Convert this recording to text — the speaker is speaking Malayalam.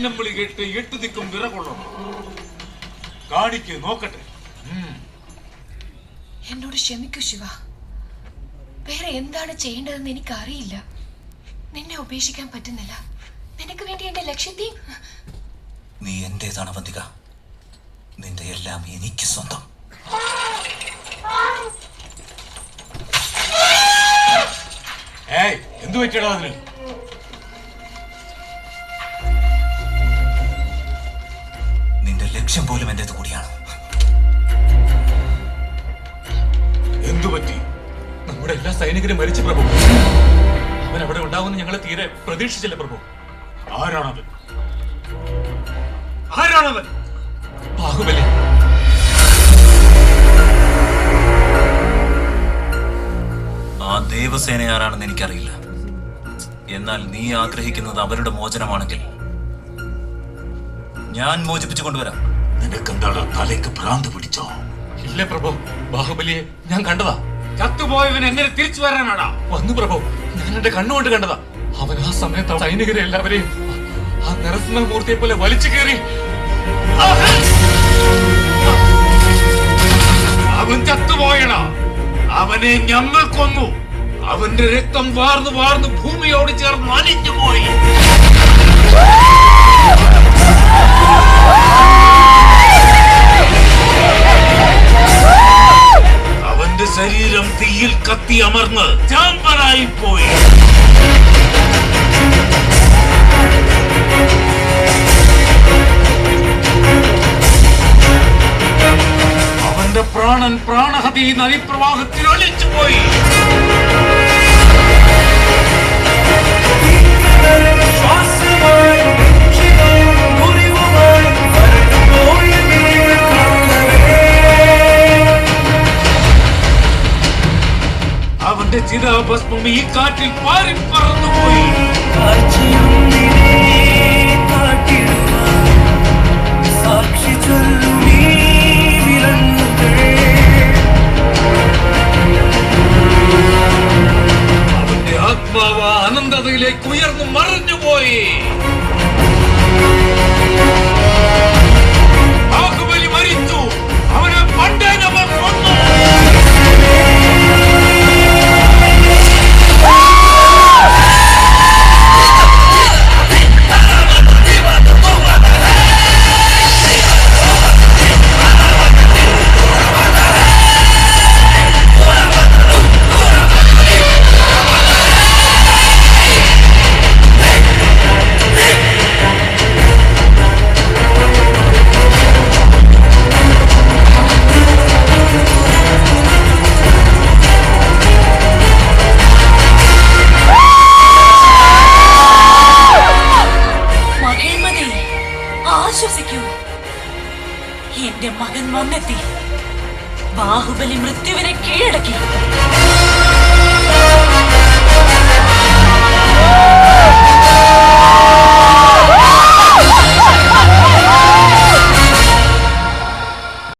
വിളി കേട്ട് എട്ട് ദിക്കും വിറകൊള്ളണം. കാണിക്ക് നോക്കട്ടെ. എന്നോട് ക്ഷമിക്കൂ ശിവ. വേറെ എന്താണ് ചെയ്യേണ്ടതെന്ന് എനിക്ക് അറിയില്ല. നിന്നെ ഉപേക്ഷിക്കാൻ പറ്റുന്നില്ല. നിനക്ക് വേണ്ടി എന്റെ ലക്ഷ്യത്തെ നീ എന്റേതാണ് വന്തിക. നിന്റെ എല്ലാം എനിക്ക് സ്വന്തം. എന്തു പറ്റിയടാ അതിന്? നിന്റെ ലക്ഷ്യം പോലും എന്റേത് കൂടിയാണ്. എന്തു പറ്റി? നമ്മുടെ എല്ലാ സൈനികരും മരിച്ചു പ്രഭു. അവൻ അവിടെ ഉണ്ടാവുമെന്ന് ഞങ്ങൾ തീരെ പ്രതീക്ഷിച്ചില്ല പ്രഭു. ആരാണവൻ? ആരാണവൻ? ബാഹുബലി. ആ ദേവസേന ആരാണെന്ന് എനിക്കറിയില്ല. എന്നാൽ നീ ആഗ്രഹിക്കുന്നത് അവരുടെ മോചനമാണെങ്കിൽ ഞാൻ മോചിപ്പിച്ചു കൊണ്ടുവരാം. നിനക്കെന്താടാ തലേക്ക് ഭ്രാന്ത് പിടിച്ചോ? ഇല്ല പ്രഭു, ബാഹുബലിയെ ഞാൻ കണ്ടതാ. ചത്തുപോയവൻ എങ്ങനെ തിരിച്ചു വരാനാടാ? വന്നു പ്രഭു, ഞാൻ എന്റെ കണ്ണുകൊണ്ട് കണ്ടതാ. അവൻ ആ സമയത്ത് സൈനികരെ എല്ലാവരെയും ആ നരസിംഹമൂർത്തിയെ പോലെ വലിച്ചു കയറി. അവൻ ചത്തുപോയടാ. അവനെ ഞങ്ങൾ കൊന്നു. അവന്റെ രക്തം വാർന്നു വാർന്നു ഭൂമിയോട് ചേർന്ന് അലിഞ്ഞു പോയി. അവന്റെ ശരീരം തീയിൽ കത്തി അമർന്ന് ചാമ്പലായി പോയി. അവന്റെ പ്രാണൻ പ്രാണഹതി നദീപ്രവാഹത്തിൽ ഒലിച്ചുപോയി. അവന്റെ ചിതാഭസ്മം ഈ കാറ്റിൽ പാറി പറന്നുപോയി. അവന്റെ ആത്മാവ് അനന്തതയിലേക്ക് ഉയർന്നു മറിഞ്ഞുപോയി. ബാഹുബലി മരിച്ചു. അവനെ പണ്ടേ നമ്മൾ കൊന്നു. ആശ്വസിക്കൂ, എന്റെ മകൻ വന്നെത്തി. ബാഹുബലി മൃത്യുവിനെ കീഴടക്കി.